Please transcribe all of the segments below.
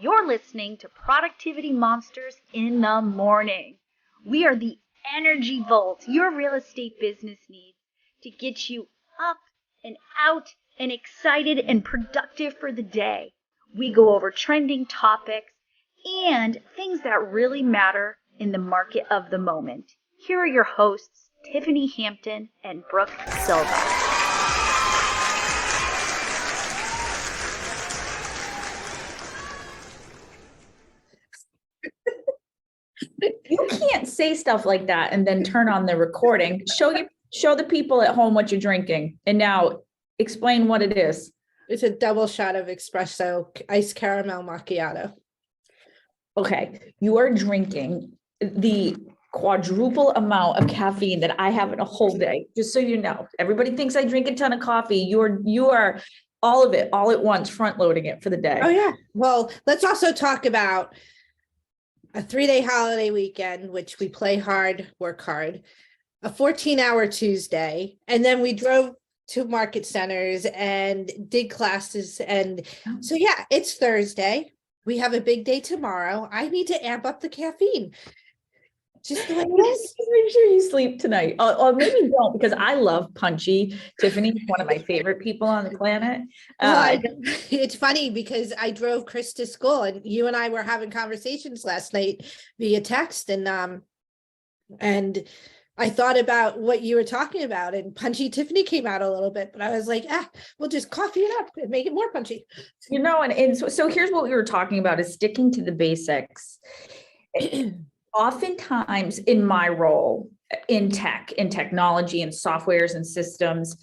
You're listening to Productivity Monsters in the Morning. We are the energy vault your real estate business needs to get you up and out and excited and productive for the day. We go over trending topics and things that really matter in the market of the moment. Here are your hosts, Tiffany Hampton and Brooke Silva. You can't say stuff like that and then turn on the recording. Show the people at home what you're drinking. And now explain what it is. It's a double shot of espresso iced caramel macchiato. Okay, you are drinking the quadruple amount of caffeine that I have in a whole day. Just so you know, everybody thinks I drink a ton of coffee. You are all of it, all at once, front loading it for the day. Oh yeah. Well, let's also talk about a 3-day holiday weekend, which we play hard, work hard, a 14-hour Tuesday, and then we drove to market centers and did classes. And so, yeah, it's Thursday. We have a big day tomorrow. I need to amp up the caffeine. Just the way it is. Make sure you sleep tonight. Or maybe don't, because I love Punchy. Tiffany is one of my favorite people on the planet. It's funny because I drove Chris to school and you and I were having conversations last night via text, and I thought about what you were talking about, and Punchy Tiffany came out a little bit, but I was like, we'll just coffee it up and make it more punchy. You know, and so here's what we were talking about, is sticking to the basics. Oftentimes in my role in tech, in technology and softwares and systems,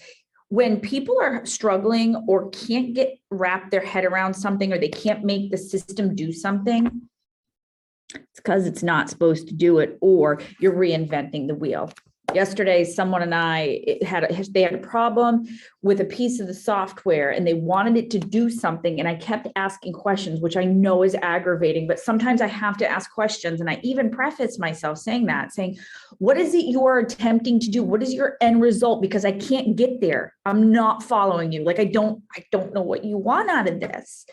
when people are struggling or can't wrap their head around something, or they can't make the system do something, it's because it's not supposed to do it, or you're reinventing the wheel. Yesterday, someone and I had a problem with a piece of the software and they wanted it to do something. And I kept asking questions, which I know is aggravating, but sometimes I have to ask questions. And I even preface myself saying, what is it you are attempting to do? What is your end result? Because I can't get there. I'm not following you. Like, I don't know what you want out of this.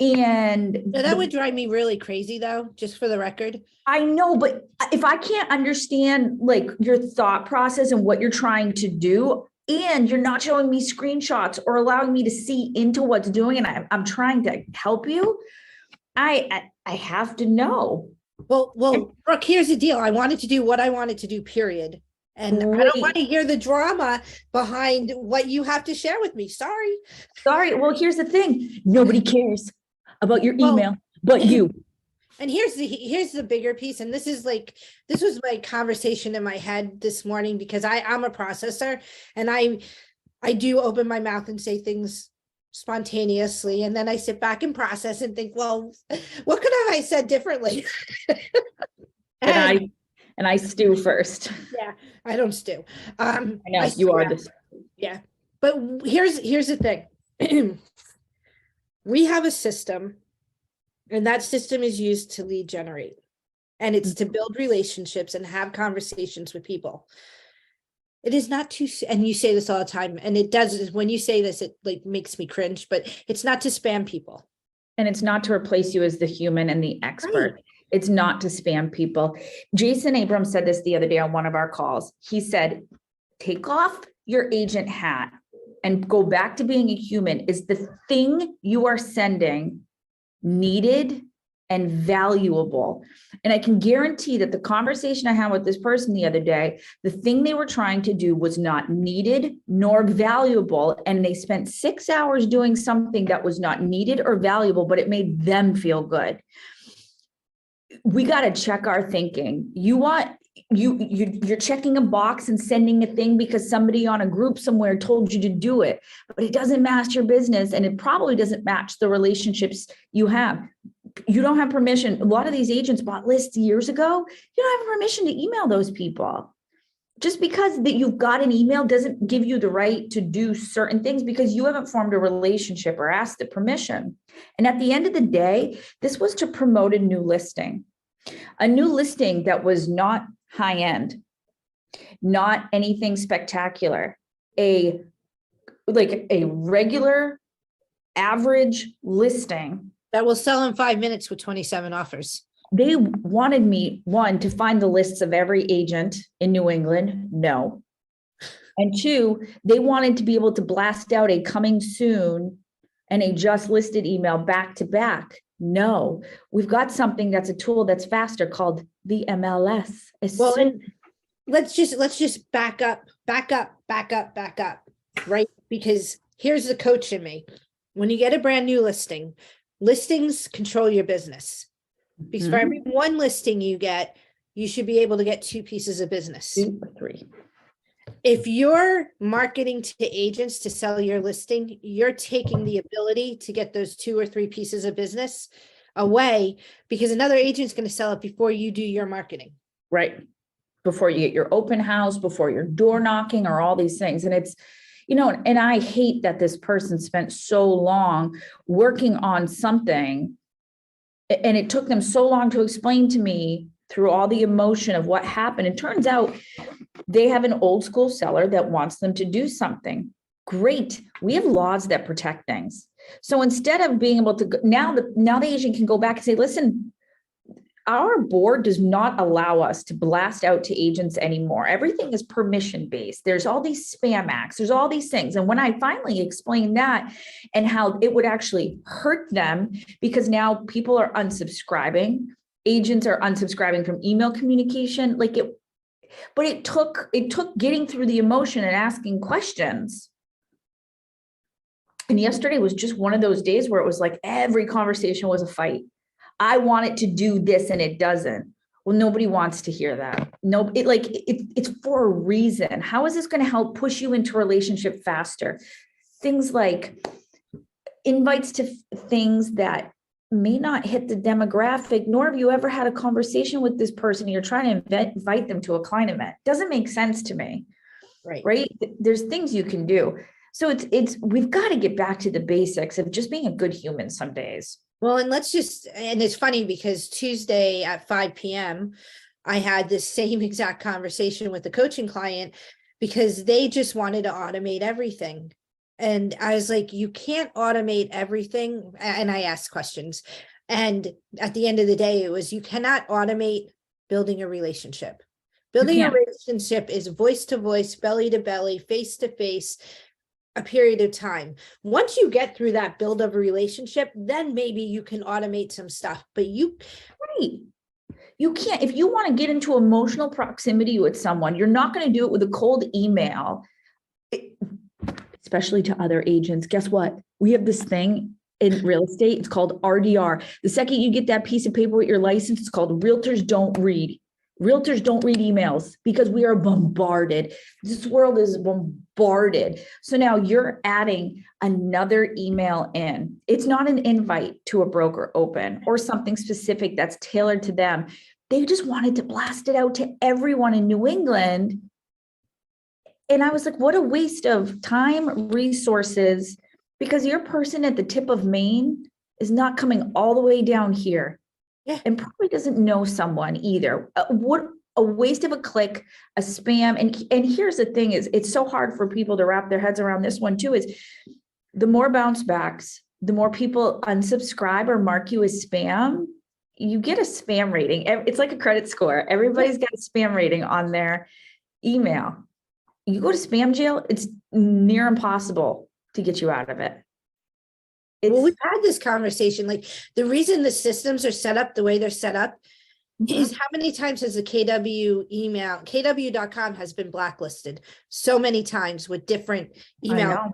And that would drive me really crazy, though, just for the record. I know, but if I can't understand like your thought process and what you're trying to do, and you're not showing me screenshots or allowing me to see into what's doing, and I'm trying to help you, I have to know. Well, Brooke, here's the deal. I wanted to do what I wanted to do, period. And I don't want to hear the drama behind what you have to share with me. Sorry. Well, here's the thing. Nobody cares about your email, but you. And here's the bigger piece. And this was my conversation in my head this morning, because I'm a processor, and I do open my mouth and say things spontaneously. And then I sit back and process and think, well, what could have I said differently? and I stew first. Yeah, I don't stew. I know you are this. Yeah. But here's the thing. We have a system, and that system is used to lead generate, and it's to build relationships and have conversations with people. It is not to, and you say this all the time, and it does, when you say this, it like makes me cringe, but it's not to spam people. And it's not to replace you as the human and the expert. Right. It's not to spam people. Jason Abrams said this the other day on one of our calls. He said, take off your agent hat and go back to being a human. Is the thing you are sending needed and valuable? And I can guarantee that the conversation I had with this person the other day, the thing they were trying to do was not needed nor valuable. And they spent 6 hours doing something that was not needed or valuable, but it made them feel good. We got to check our thinking. You're checking a box and sending a thing because somebody on a group somewhere told you to do it, but it doesn't match your business, and it probably doesn't match the relationships you have. You don't have permission. A lot of these agents bought lists years ago. You don't have permission to email those people. Just because that you've got an email doesn't give you the right to do certain things, because you haven't formed a relationship or asked the permission. And at the end of the day, this was to promote a new listing that was not high end, not anything spectacular, a regular average listing That will sell in 5 minutes with 27 offers. They wanted me, one, to find the lists of every agent in New England. No. And two, they wanted to be able to blast out a coming soon and a just listed email back to back. No, we've got something that's a tool that's faster called the MLS. Well, and let's just back up, right? Because here's the coach in me. When you get a brand new listing, listings control your business. Because for every one listing you get, you should be able to get 2 pieces of business. 2 or 3. If you're marketing to agents to sell your listing, you're taking the ability to get those 2 or 3 pieces of business away, because another agent's going to sell it before you do your marketing. Right. Before you get your open house, before your door knocking, or all these things. And it's, and I hate that this person spent so long working on something, and it took them so long to explain to me through all the emotion of what happened. It turns out they have an old school seller that wants them to do something. Great. We have laws that protect things. So instead of being able to, now the agent can go back and say, listen, our board does not allow us to blast out to agents anymore. Everything is permission based. There's all these spam acts. There's all these things. And when I finally explained that and how it would actually hurt them, because now people are unsubscribing, agents are unsubscribing from email communication, but it took getting through the emotion and asking questions. And yesterday was just one of those days where it was like every conversation was a fight. I want it to do this and it doesn't. Well, nobody wants to hear that. No, it's for a reason. How is this going to help push you into a relationship faster? Things like invites to things that may not hit the demographic, nor have you ever had a conversation with this person. You're trying to invite them to a client event. Doesn't make sense to me. Right. There's things you can do. So we've got to get back to the basics of just being a good human some days. Well, and it's funny because Tuesday at 5 p.m., I had this same exact conversation with the coaching client because they just wanted to automate everything. And I was like, you can't automate everything. And I asked questions. And at the end of the day, it was, you cannot automate building a relationship. Building a relationship is voice to voice, belly to belly, face to face, a period of time. Once you get through that build of a relationship, then maybe you can automate some stuff, but you can't. If you want to get into emotional proximity with someone, you're not going to do it with a cold email, especially to other agents. Guess what? We have this thing in real estate. It's called RDR. The second you get that piece of paper with your license, it's called Realtors Don't Read. Realtors don't read emails because we are bombarded. This world is bombarded. So now you're adding another email in. It's not an invite to a broker open or something specific that's tailored to them. They just wanted to blast it out to everyone in New England. And I was like, what a waste of time, resources, because your person at the tip of Maine is not coming all the way down here. Yeah. And probably doesn't know someone either. What a waste of a click, a spam. And here's the thing is, it's so hard for people to wrap their heads around this one too, is the more bounce backs, the more people unsubscribe or mark you as spam, you get a spam rating. It's like a credit score. Everybody's got a spam rating on their email. You go to spam jail, it's near impossible to get you out of it. Well, we've had this conversation. Like, the reason the systems are set up the way they're set up is how many times has the KW.com has been blacklisted so many times with different email.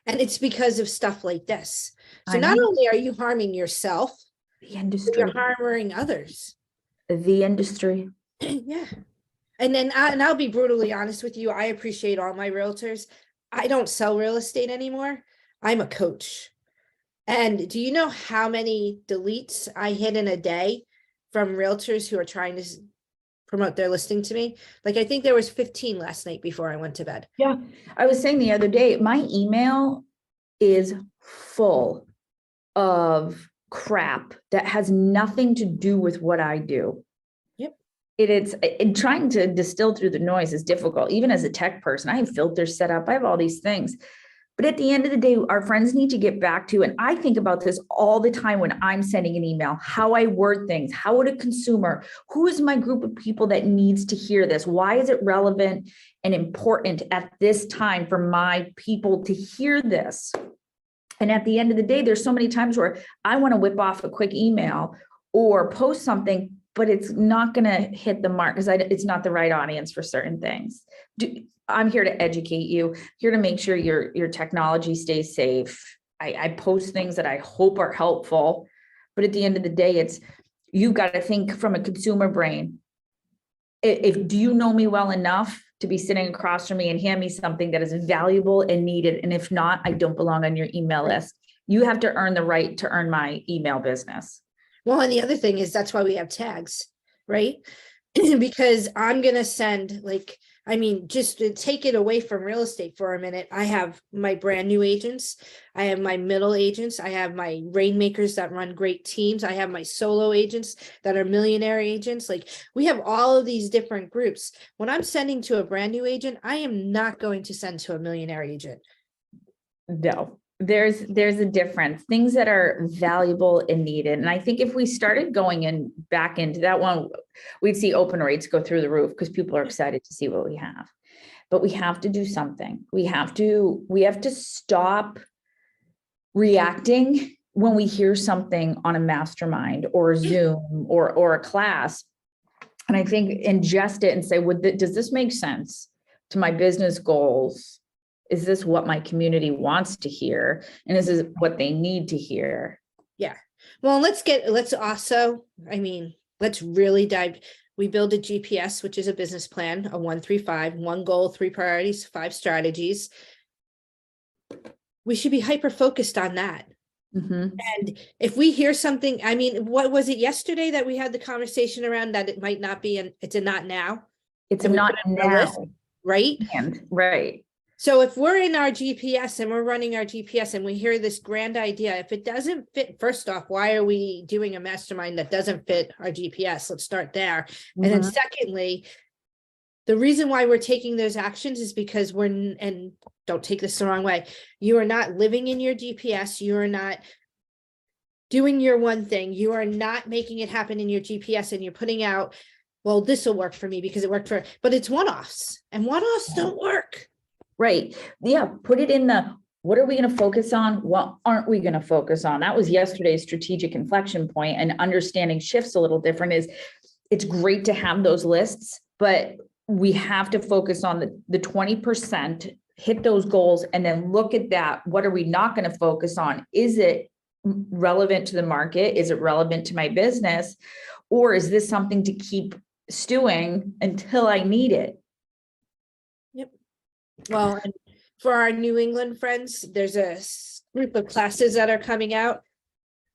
And it's because of stuff like this. So not only are you harming yourself, the industry, you're harming others. The industry. Yeah. And then I'll be brutally honest with you. I appreciate all my realtors. I don't sell real estate anymore. I'm a coach. And do you know how many deletes I hit in a day from realtors who are trying to promote their listing to me? Like, I think there was 15 last night before I went to bed. Yeah. I was saying the other day, my email is full of crap that has nothing to do with what I do. Yep. It's trying to distill through the noise is difficult. Even as a tech person, I have filters set up. I have all these things. But at the end of the day, our friends need to get back to, and I think about this all the time when I'm sending an email, how I word things, how would a consumer, who is my group of people that needs to hear this? Why is it relevant and important at this time for my people to hear this? And at the end of the day, there's so many times where I want to whip off a quick email or post something, but it's not going to hit the mark because it's not the right audience for certain things. I'm here to educate you, here to make sure your technology stays safe. I post things that I hope are helpful, but at the end of the day, you've got to think from a consumer brain. Do you know me well enough to be sitting across from me and hand me something that is valuable and needed? And if not, I don't belong on your email list. You have to earn the right to earn my email business. Well, and the other thing is that's why we have tags, right? Because I'm going to send just to take it away from real estate for a minute, I have my brand new agents. I have my middle agents. I have my rainmakers that run great teams. I have my solo agents that are millionaire agents. Like, we have all of these different groups. When I'm sending to a brand new agent, I am not going to send to a millionaire agent. No, there's a difference, things that are valuable and needed. And I think if we started going back into that one, we'd see open rates go through the roof because people are excited to see what we have. But we have to do something. We have to stop reacting when we hear something on a mastermind or a Zoom or a class. And I think ingest it and say, does this make sense to my business goals? Is this what my community wants to hear? And is this what they need to hear? Yeah. Well, let's really dive. We build a GPS, which is a business plan, a 1-3-5, 1 goal, 3 priorities, 5 strategies. We should be hyper-focused on that. Mm-hmm. And if we hear something, what was it yesterday that we had the conversation around that it might not be, and it's a not now? It's a not now. Right? Right. So if we're in our GPS and we're running our GPS and we hear this grand idea, if it doesn't fit, first off, why are we doing a mastermind that doesn't fit our GPS? Let's start there. Mm-hmm. And then secondly, the reason why we're taking those actions is because and don't take this the wrong way, you are not living in your GPS. You are not doing your one thing. You are not making it happen in your GPS, and you're putting out, well, this will work for me because it worked but it's one-offs, and one-offs don't work. Right. Yeah. Put it in what are we going to focus on? What aren't we going to focus on? That was yesterday's strategic inflection point, and understanding shifts a little different. It's great to have those lists, but we have to focus on the 20%, hit those goals, and then look at that. What are we not going to focus on? Is it relevant to the market? Is it relevant to my business? Or is this something to keep stewing until I need it? Yep. Well, and for our New England friends, there's a group of classes that are coming out.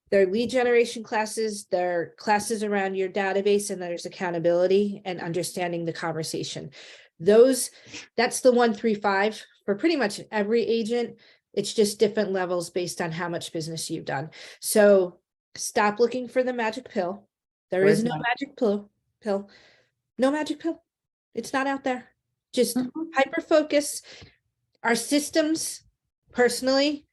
They're lead generation classes. They're classes around your database, and there's accountability and understanding the conversation. That's the 1-3-5 for pretty much every agent. It's just different levels based on how much business you've done. So stop looking for the magic pill. There is no magic pill. No magic pill. It's not out there. Just hyper focus. Our systems, personally,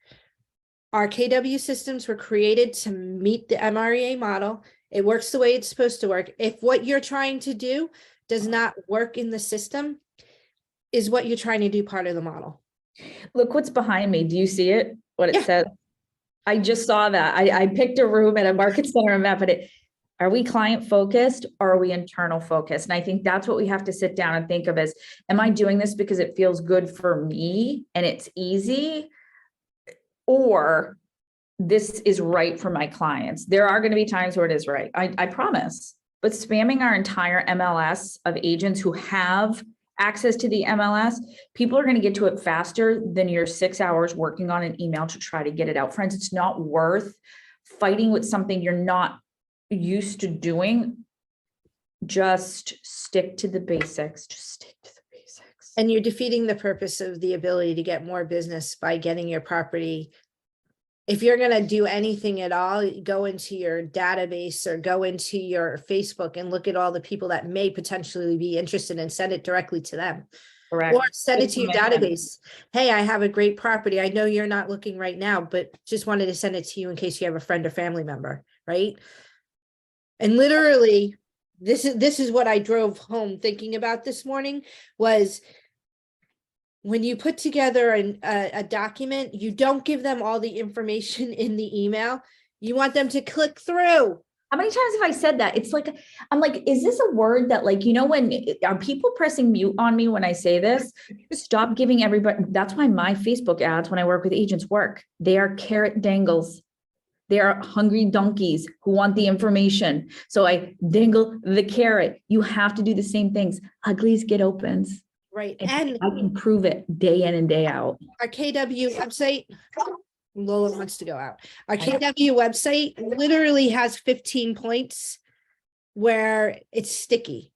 our KW systems were created to meet the MREA model. It works the way it's supposed to work. If what you're trying to do does not work in the system, is what you're trying to do part of the model. Look what's behind me. Do you see it? What it says? I just saw that. I picked a room at a market center map, but are we client focused or are we internal focused? And I think that's what we have to sit down and think of as, am I doing this because it feels good for me and it's easy? Or this is right for my clients? There are going to be times where it is right. I promise. But spamming our entire MLS of agents who have access to the MLS, people are going to get to it faster than your 6 hours working on an email to try to get it out. Friends, it's not worth fighting with something you're not used to doing. Just stick to the basics. Just stick to the basics. And you're defeating the purpose of the ability to get more business by getting your property. If you're going to do anything at all, go into your database or go into your Facebook and look at all the people that may potentially be interested and send it directly to them. Correct. Or send it to your Information. database. Hey, I have a great property. I know you're not looking right now, but just wanted to send it to you in case you have a friend or family member, right? And literally, this is what I drove home thinking about this morning was when you put together a document, you don't give them all the information in the email. You want them to click through. How many times have I said that? It's like, I'm like, is this a word that like, when are people pressing mute on me when I say this? Stop giving everybody. That's why my Facebook ads, when I work with agents, work. They are carrot dangles. They are hungry donkeys who want the information. So I dangle the carrot. You have to do the same things. Uglies get opens. Right. And I can prove it day in and day out. Our KW website, Lola wants to go out. Our KW website literally has 15 points where it's sticky.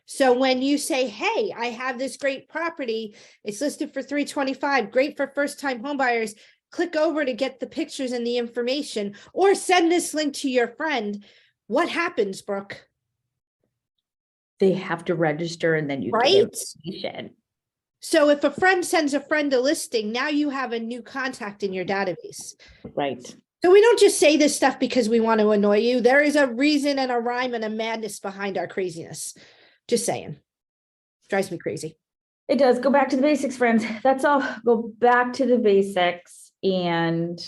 So when you say, hey, I have this great property, it's listed for $325, great for first-time home buyers, click over to get the pictures and the information, or send this link to your friend. What happens, Brooke? They have to register and then you Right? get information. So if a friend sends a friend a listing, now you have a new contact in your database. Right. So we don't just say this stuff because we want to annoy you. There is a reason and a rhyme and a madness behind our craziness. Just saying. Drives me crazy. It does. Go back to the basics, friends. That's all. Go back to the basics. And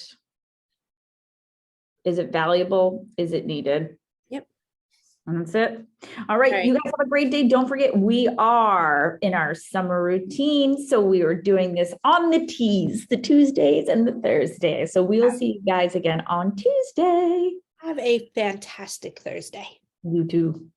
is it valuable? Is it needed? Yep. And that's it. All right. You guys have a great day. Don't forget, we are in our summer routine. So we are doing this on the T's, the Tuesdays and the Thursdays. So we'll see you guys again on Tuesday. Have a fantastic Thursday. You too.